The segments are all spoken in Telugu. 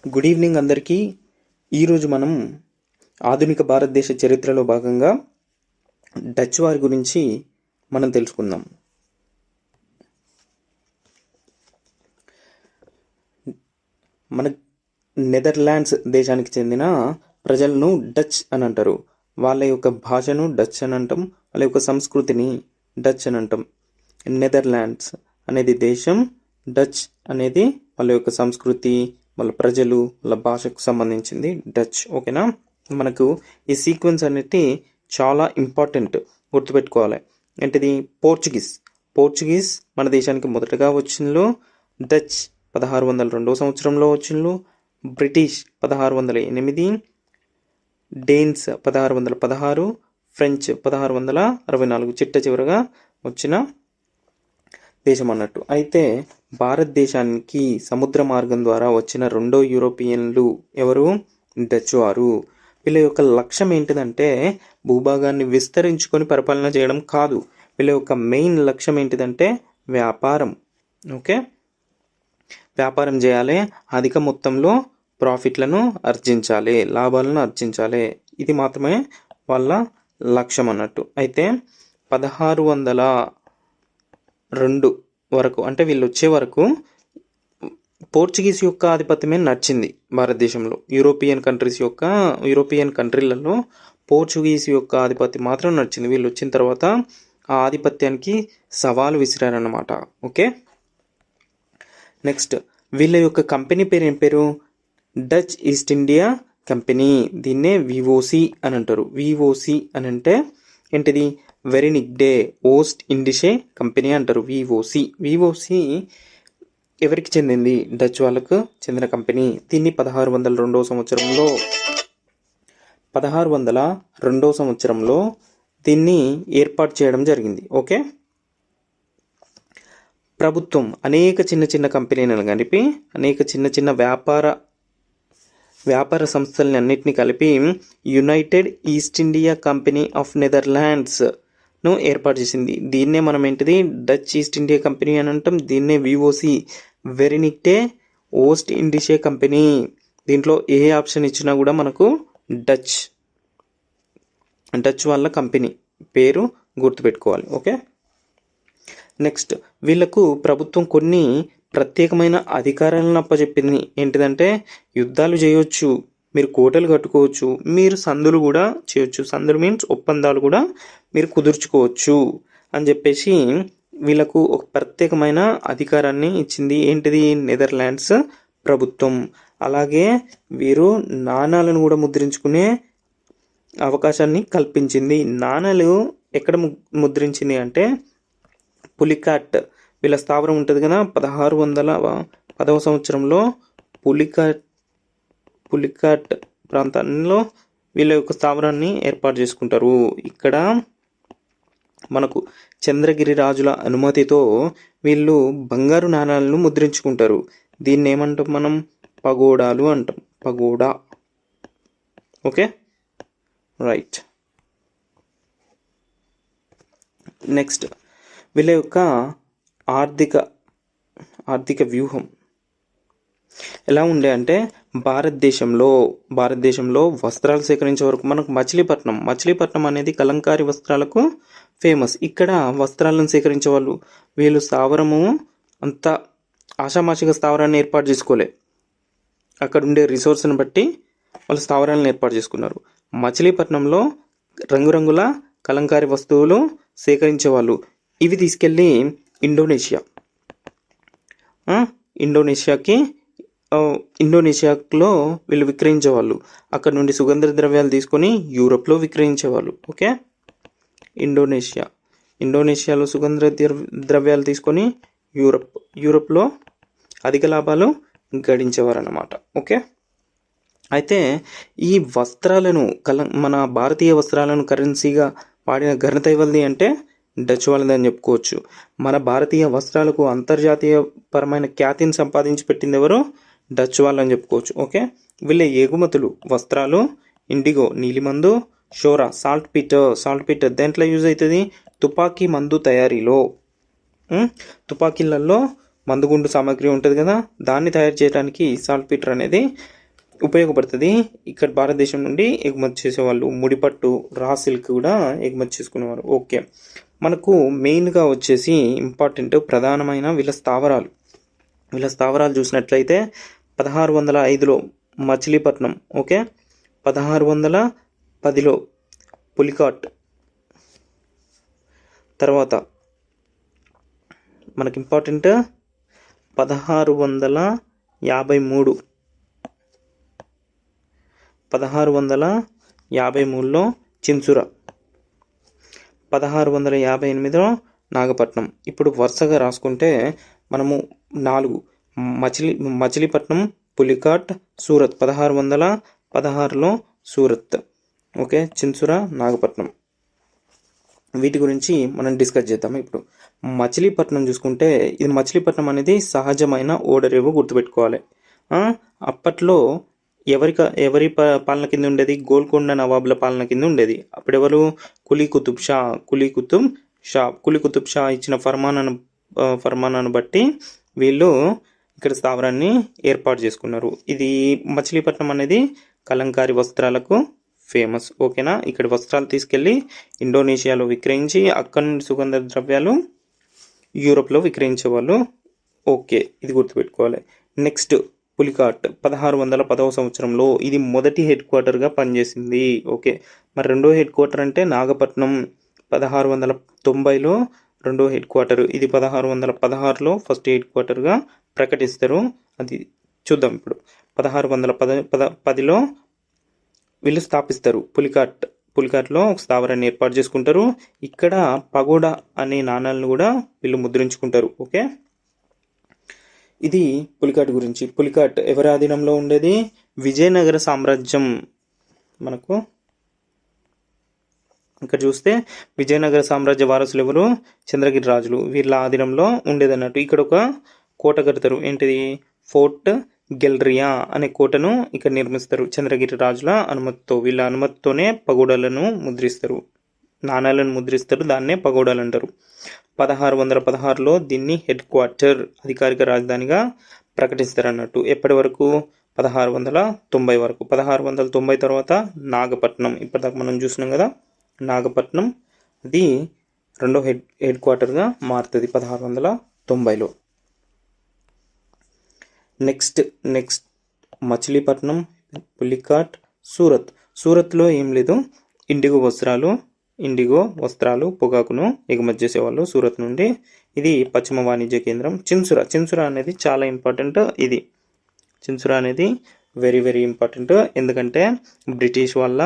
గుడ్ ఈవినింగ్ అందరికీ. ఈరోజు మనం ఆధునిక భారతదేశ చరిత్రలో భాగంగా డచ్ వారి గురించి మనం తెలుసుకుందాం. మన నెదర్లాండ్స్ దేశానికి చెందిన ప్రజలను డచ్ అని అంటారు. వాళ్ళ యొక్క భాషను డచ్ అని అంటాం, వాళ్ళ యొక్క సంస్కృతిని డచ్ అని అంటాం. నెదర్లాండ్స్ అనేది దేశం, డచ్ అనేది వాళ్ళ యొక్క సంస్కృతి, వాళ్ళ ప్రజలు, వాళ్ళ భాషకు సంబంధించింది డచ్. ఓకేనా? మనకు ఈ సీక్వెన్స్ అనేది చాలా ఇంపార్టెంట్, గుర్తుపెట్టుకోవాలి. ఏంటిది? పోర్చుగీస్ మన దేశానికి మొదటగా వచ్చిండ్రు. డచ్ 1602 సంవత్సరంలో వచ్చిండ్రు. బ్రిటిష్ 1608, డేన్స్ 1616, ఫ్రెంచ్ 1664 చిట్ట చివరగా వచ్చిన దేశం అన్నట్టు. అయితే భారతదేశానికి సముద్ర మార్గం ద్వారా వచ్చిన రెండో యూరోపియన్లు ఎవరు? డచ్ వారు. వీళ్ళ యొక్క లక్ష్యం ఏంటిదంటే భూభాగాన్ని విస్తరించుకొని పరిపాలన చేయడం కాదు. వీళ్ళ యొక్క మెయిన్ లక్ష్యం ఏంటిదంటే వ్యాపారం. ఓకే, వ్యాపారం చేయాలి, అధిక మొత్తంలో ప్రాఫిట్లను ఆర్జించాలి, లాభాలను ఆర్జించాలి. ఇది మాత్రమే వాళ్ళ లక్ష్యం అన్నట్టు. అయితే 1602 వరకు, అంటే వీళ్ళు వచ్చే వరకు పోర్చుగీస్ యొక్క ఆధిపత్యమే నడిచింది భారతదేశంలో. యూరోపియన్ కంట్రీలలో పోర్చుగీస్ యొక్క ఆధిపత్యం మాత్రం నడిచింది. వీళ్ళు వచ్చిన తర్వాత ఆ ఆధిపత్యానికి సవాలు విసిరారన్నమాట. ఓకే, నెక్స్ట్ వీళ్ళ యొక్క కంపెనీ పేరు ఏం పేరు? Dutch east India company. దీన్నే విఓసి అని అంటారు. విఓసి అని అంటే ఏంటిది? వెరినిగ్డే ఓస్ట్ ఇండిషే కంపెనీ అంటారు. విఓసి ఎవరికి చెందింది? డచ్ వాళ్ళకు చెందిన కంపెనీ. దీన్ని 1602 సంవత్సరంలో దీన్ని ఏర్పాటు చేయడం జరిగింది. ఓకే, ప్రభుత్వం అనేక చిన్న చిన్న కంపెనీలను కలిపి, అనేక చిన్న చిన్న వ్యాపార సంస్థలని అన్నిటిని కలిపి United east India company of Netherlands ను ఏర్పాటు చేసింది. దీన్నే మనం ఏంటిది? డచ్ ఈస్ట్ ఇండియా కంపెనీ అని అంటాం. దీన్నే విఓసి, వెరినిగ్డే ఓస్ట్ ఇండిషే కంపెనీ. దీంట్లో ఏ ఆప్షన్ ఇచ్చినా కూడా మనకు డచ్ వాళ్ళ కంపెనీ పేరు గుర్తుపెట్టుకోవాలి. ఓకే, నెక్స్ట్ వీళ్ళకు ప్రభుత్వం కొన్ని ప్రత్యేకమైన అధికారాలను అప్పచెప్పింది. ఏంటిదంటే యుద్ధాలు చేయొచ్చు, మీరు కోటలు కట్టుకోవచ్చు, మీరు సందులు కూడా చేయొచ్చు. సందులు మీన్స్ ఒప్పందాలు కూడా మీరు కుదుర్చుకోవచ్చు అని చెప్పేసి వీళ్ళకు ఒక ప్రత్యేకమైన అధికారాన్ని ఇచ్చింది. ఏంటిది? నెదర్లాండ్స్ ప్రభుత్వం. అలాగే వీరు నాణాలను కూడా ముద్రించుకునే అవకాశాన్ని కల్పించింది. నాణాలు ఎక్కడ ముద్రించింది అంటే పులికాట్, వీళ్ళ స్థావరం ఉంటుంది కదా, 1610 సంవత్సరంలో పులికాట్ ప్రాంతంలో వీళ్ళ యొక్క స్థావరాన్ని ఏర్పాటు చేసుకుంటారు. ఇక్కడ మనకు చంద్రగిరి రాజుల అనుమతితో వీళ్ళు బంగారు నాణాలను ముద్రించుకుంటారు. దీన్ని ఏమంటాం మనం? పగోడాలు అంటాం. పగోడా. Okay, right. నెక్స్ట్ వీళ్ళ యొక్క ఆర్థిక వ్యూహం ఎలా ఉండే అంటే భారతదేశంలో వస్త్రాలు సేకరించే వరకు మనకు మచిలీపట్నం అనేది కలంకారీ వస్త్రాలకు ఫేమస్. ఇక్కడ వస్త్రాలను సేకరించే వాళ్ళు. వీళ్ళు స్థావరము అంత ఆషామాషిగా స్థావరాన్ని ఏర్పాటు చేసుకోలే. అక్కడ ఉండే రిసోర్స్ని బట్టి వాళ్ళు స్థావరాలను ఏర్పాటు చేసుకున్నారు. మచిలీపట్నంలో రంగురంగుల కలంకారీ వస్తువులు సేకరించేవాళ్ళు. ఇవి తీసుకెళ్ళి ఇండోనేషియాలో వీళ్ళు విక్రయించేవాళ్ళు. అక్కడ నుండి సుగంధ ద్రవ్యాలు తీసుకొని యూరోప్లో విక్రయించేవాళ్ళు. ఓకే, ఇండోనేషియాలో సుగంధ ద్రవ్యాలు తీసుకొని యూరోప్లో అధిక లాభాలు గడించేవారు అన్నమాట. ఓకే, అయితే ఈ వస్త్రాలను మన భారతీయ వస్త్రాలను కరెన్సీగా వాడిన ఘనత ఎవరిది అంటే డచ్ వాళ్ళది అని చెప్పుకోవచ్చు. మన భారతీయ వస్త్రాలకు అంతర్జాతీయ పరమైన ఖ్యాతిని సంపాదించి పెట్టింది ఎవరు? డచ్ వాళ్ళు అని చెప్పుకోవచ్చు. ఓకే, వీళ్ళ ఎగుమతులు వస్త్రాలు, ఇండిగో నీలిమందు, షోరా సాల్ట్ పీటర్ దేంట్లో యూజ్ అవుతుంది? తుపాకీ మందు తయారీలో. తుపాకీలలో మందుగుండు సామాగ్రి ఉంటుంది కదా, దాన్ని తయారు చేయడానికి సాల్ట్పీటర్ అనేది ఉపయోగపడుతుంది. ఇక్కడ భారతదేశం నుండి ఎగుమతి చేసేవాళ్ళు. ముడిపట్టు, రా సిల్క్ కూడా ఎగుమతి చేసుకునేవారు. ఓకే, మనకు మెయిన్గా వచ్చేసి ఇంపార్టెంట్ ప్రధానమైన వీళ్ళ స్థావరాలు చూసినట్లయితే 1605లో మచిలీపట్నం, ఓకే, 1610లో పులికాట్, తర్వాత మనకి ఇంపార్టెంట్ 1653లో చిన్సుర, 1658లో నాగపట్నం. ఇప్పుడు వరుసగా రాసుకుంటే మనము 4 మచిలీపట్నం, పులికాట్, సూరత్, 1616లో సూరత్, ఓకే, చిన్సుర, నాగపట్నం. వీటి గురించి మనం డిస్కస్ చేద్దాం. ఇప్పుడు మచిలీపట్నం చూసుకుంటే, ఇది మచిలీపట్నం అనేది సహజమైన ఓడరేవు, గుర్తుపెట్టుకోవాలి. అప్పట్లో ఎవరి పాలన కింద ఉండేది? గోల్కొండ నవాబుల పాలన కింద ఉండేది. అప్పుడెవరు? కులీ కుతుబ్ షా ఇచ్చిన ఫర్మానాను బట్టి వీళ్ళు ఇక్కడ స్థావరాన్ని ఏర్పాటు చేసుకున్నారు. ఇది మచిలీపట్నం అనేది కలంకారీ వస్త్రాలకు ఫేమస్, ఓకేనా. ఇక్కడ వస్త్రాలు తీసుకెళ్ళి ఇండోనేషియాలో విక్రయించి అక్కడి నుండి సుగంధ ద్రవ్యాలు యూరోప్లో విక్రయించేవాళ్ళు. ఓకే, ఇది గుర్తుపెట్టుకోవాలి. నెక్స్ట్ పులికాట్ 1610వ సంవత్సరంలో ఇది మొదటి హెడ్ క్వార్టర్గా పనిచేసింది. ఓకే, మరి రెండో హెడ్ క్వార్టర్ అంటే నాగపట్నం 1690లో రెండో హెడ్ క్వార్టర్. ఇది 1616లో ఫస్ట్ హెడ్ క్వార్టర్గా ప్రకటిస్తారు. అది చూద్దాం ఇప్పుడు. 1610లో వీళ్ళు స్థాపిస్తారు. పులికాట్లో ఒక స్థావరాన్ని ఏర్పాటు చేసుకుంటారు. ఇక్కడ పగోడా అనే నాణాలను కూడా వీళ్ళు ముద్రించుకుంటారు. ఓకే, ఇది పులికాట్ గురించి. పులికాట్ ఎవరి ఆధీనంలో ఉండేది? విజయనగర సామ్రాజ్యం. మనకు ఇక్కడ చూస్తే విజయనగర సామ్రాజ్య వారసులు ఎవరు? చంద్రగిరి రాజులు. వీళ్ళ ఆధీనంలో ఉండేదన్నట్టు. ఇక్కడ ఒక కోట కడతారు. ఏంటిది? ఫోర్ట్ గెల్రియా అనే కోటను ఇక్కడ నిర్మిస్తారు చంద్రగిరి రాజుల అనుమతితో. వీళ్ళ అనుమతితోనే పగోడాలను ముద్రిస్తారు, నాణాలను ముద్రిస్తారు. దాన్నే పగోడాలు అంటారు. 1616లో దీన్ని హెడ్ క్వార్టర్, అధికారిక రాజధానిగా ప్రకటిస్తారు అన్నట్టు. ఎప్పటి వరకు? 1690 వరకు. 1690 తర్వాత నాగపట్నం, ఇప్పటిదాకా మనం చూసినాం కదా, నాగపట్నం అది రెండో హెడ్ క్వార్టర్గా మారుతుంది 1690లో. నెక్స్ట్ మచిలీపట్నం, పులికాట్, సూరత్లో ఏం లేదు, ఇండిగో వస్త్రాలు, పొగాకును ఎగుమతి చేసేవాళ్ళు సూరత్ నుండి. ఇది పశ్చిమ వాణిజ్య కేంద్రం. చిన్సుర అనేది చాలా ఇంపార్టెంట్. చిన్సుర అనేది వెరీ వెరీ ఇంపార్టెంట్. ఎందుకంటే బ్రిటిష్ వాళ్ళ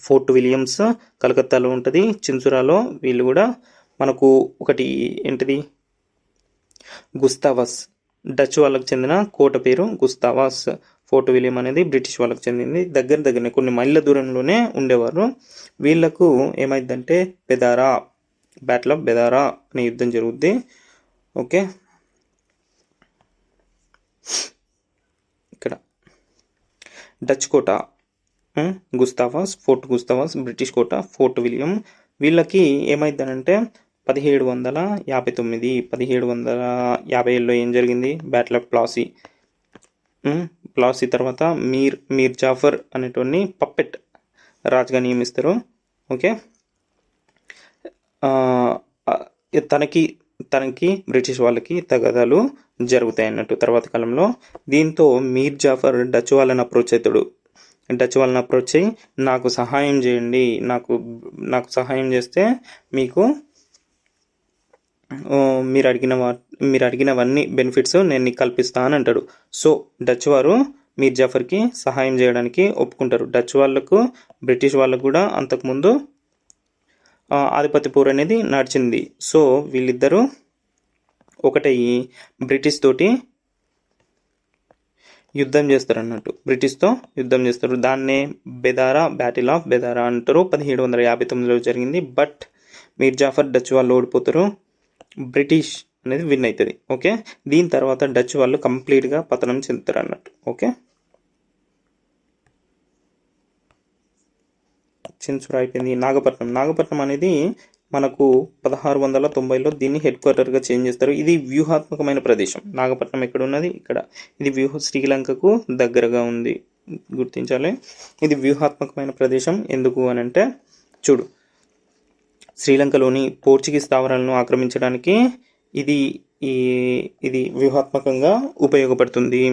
ఫోర్ట్ విలియమ్స్ కలకత్తాలో ఉంటుంది. చిన్సురాలో వీళ్ళు కూడా మనకు ఒకటి ఏంటిది? గుస్తావస్, డచ్ వాళ్ళకు చెందిన కోట పేరు గుస్తావాస్. ఫోర్ట్ విలియం అనేది బ్రిటిష్ వాళ్ళకు చెందింది. దగ్గరనే కొన్ని మైళ్ళ దూరంలోనే ఉండేవారు. వీళ్ళకు ఏమైందంటే బ్యాటిల్ ఆఫ్ బెదారా అనే యుద్ధం జరుగుద్ది. ఓకే, ఇక్కడ డచ్ కోట ఫోర్ట్ గుస్తావాస్, బ్రిటిష్ కోట ఫోర్ట్ విలియం. వీళ్ళకి ఏమైందనంటే 1759 ఏం జరిగింది? బ్యాటిల్ ఆఫ్ ప్లాసీ తర్వాత మీర్ జాఫర్ అనేటోని పప్పెట్ రాజుగా నియమిస్తారు. ఓకే, తనకి బ్రిటిష్ వాళ్ళకి తగాదాలు జరుగుతాయి అన్నట్టు తర్వాత కాలంలో. దీంతో మీర్ జాఫర్ డచ్ వాళ్ళని అప్రోచ్ అయ్యి నాకు సహాయం చేయండి, నాకు సహాయం చేస్తే మీకు మీరు అడిగినవన్నీ బెనిఫిట్స్ నేను కల్పిస్తా అని అంటాడు. సో డచ్ వారు మీర్ జాఫర్కి సహాయం చేయడానికి ఒప్పుకుంటారు. డచ్ వాళ్ళకు బ్రిటిష్ వాళ్ళకు కూడా అంతకుముందు ఆధిపత్య పోరు అనేది నడిచింది. సో వీళ్ళిద్దరూ ఒకటయ్యి బ్రిటిష్ తోటి యుద్ధం చేస్తారు అన్నట్టు. బ్రిటిష్తో యుద్ధం చేస్తారు. దాన్నే బ్యాటిల్ ఆఫ్ బెదారా అంటారు. 1759లో జరిగింది. బట్ మీర్ జాఫర్ డచ్ వాళ్ళు ఓడిపోతారు, బ్రిటిష్ అనేది విన్ అవుతుంది. ఓకే, దీని తర్వాత డచ్ వాళ్ళు కంప్లీట్గా పతనం చెందుతారు అన్నట్టు. ఓకే, చిన్సుర అయిపోయింది. నాగపట్నం అనేది మనకు 1690లో దీన్ని హెడ్ క్వార్టర్గా చేంజ్ చేస్తారు. ఇది వ్యూహాత్మకమైన ప్రదేశం. నాగపట్నం ఎక్కడ ఉన్నది? ఇక్కడ. ఇది శ్రీలంకకు దగ్గరగా ఉంది, గుర్తించాలి. ఇది వ్యూహాత్మకమైన ప్రదేశం ఎందుకు అని అంటే, చూడు, శ్రీలంకలోని పోర్చుగీస్ స్థావరాలను ఆక్రమించడానికి ఇది వ్యూహాత్మకంగా ఉపయోగపడుతుంది.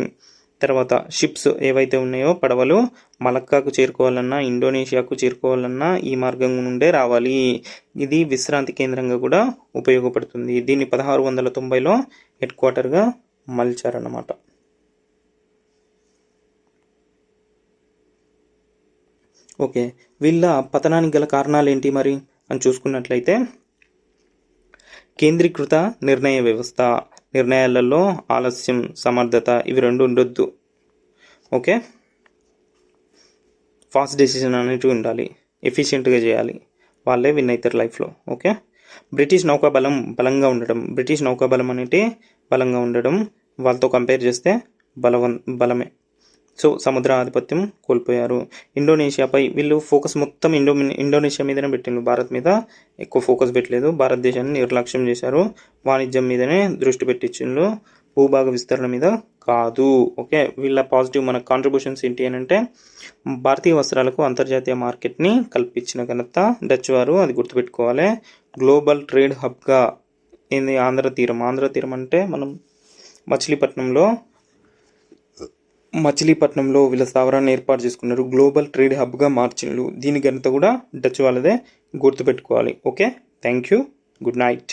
తర్వాత షిప్స్ ఏవైతే ఉన్నాయో, పడవలు మలక్కాకు చేరుకోవాలన్నా, ఇండోనేషియాకు చేరుకోవాలన్నా ఈ మార్గం నుండే రావాలి. ఇది విశ్రాంతి కేంద్రంగా కూడా ఉపయోగపడుతుంది. దీన్ని 1690లో హెడ్ క్వార్టర్గా మలిచారన్నమాట. ఓకే, వీళ్ళ పతనానికి గల కారణాలు ఏంటి మరి అని చూసుకున్నట్లయితే, కేంద్రీకృత నిర్ణయ వ్యవస్థ, నిర్ణయాలలో ఆలస్యం, సమర్థత, ఇవి రెండు ఉండొద్దు. ఓకే, ఫాస్ట్ డెసిషన్ అనేటివి ఉండాలి, ఎఫిషియెంట్గా చేయాలి, వాళ్ళే విన్ అవుతారు లైఫ్లో. ఓకే, బ్రిటిష్ నౌకాబలం బలంగా ఉండడం. బ్రిటిష్ నౌకాబలం అనేది బలంగా ఉండడం, వాళ్ళతో కంపేర్ చేస్తే బలమే. సో సముద్ర ఆధిపత్యం కోల్పోయారు. ఇండోనేషియాపై వీళ్ళు ఫోకస్ మొత్తం ఇండోనేషియా మీదనే పెట్టిండ్రు, భారత్ మీద ఎక్కువ ఫోకస్ పెట్టలేదు. భారతదేశాన్ని నిర్లక్ష్యం చేశారు. వాణిజ్యం మీదనే దృష్టి పెట్టించిండ్రు, భూభాగ విస్తరణ మీద కాదు. ఓకే, వీళ్ళ పాజిటివ్ మన కాంట్రిబ్యూషన్స్ ఏంటి అని అంటే, భారతీయ వస్త్రాలకు అంతర్జాతీయ మార్కెట్ని కల్పించిన ఘనత డచ్ వారు, అది గుర్తుపెట్టుకోవాలి. గ్లోబల్ ట్రేడ్ హబ్గా ఏంది ఆంధ్ర తీరం అంటే మనం మచిలీపట్నంలో వీళ్ళ స్థావరాన్ని ఏర్పాటు చేసుకున్నారు, గ్లోబల్ ట్రేడ్ హబ్గా మార్చిండ్రు. దీని ఘనత కూడా డచ్ వాళ్ళదే, గుర్తుపెట్టుకోవాలి. Okay, thank you, good night.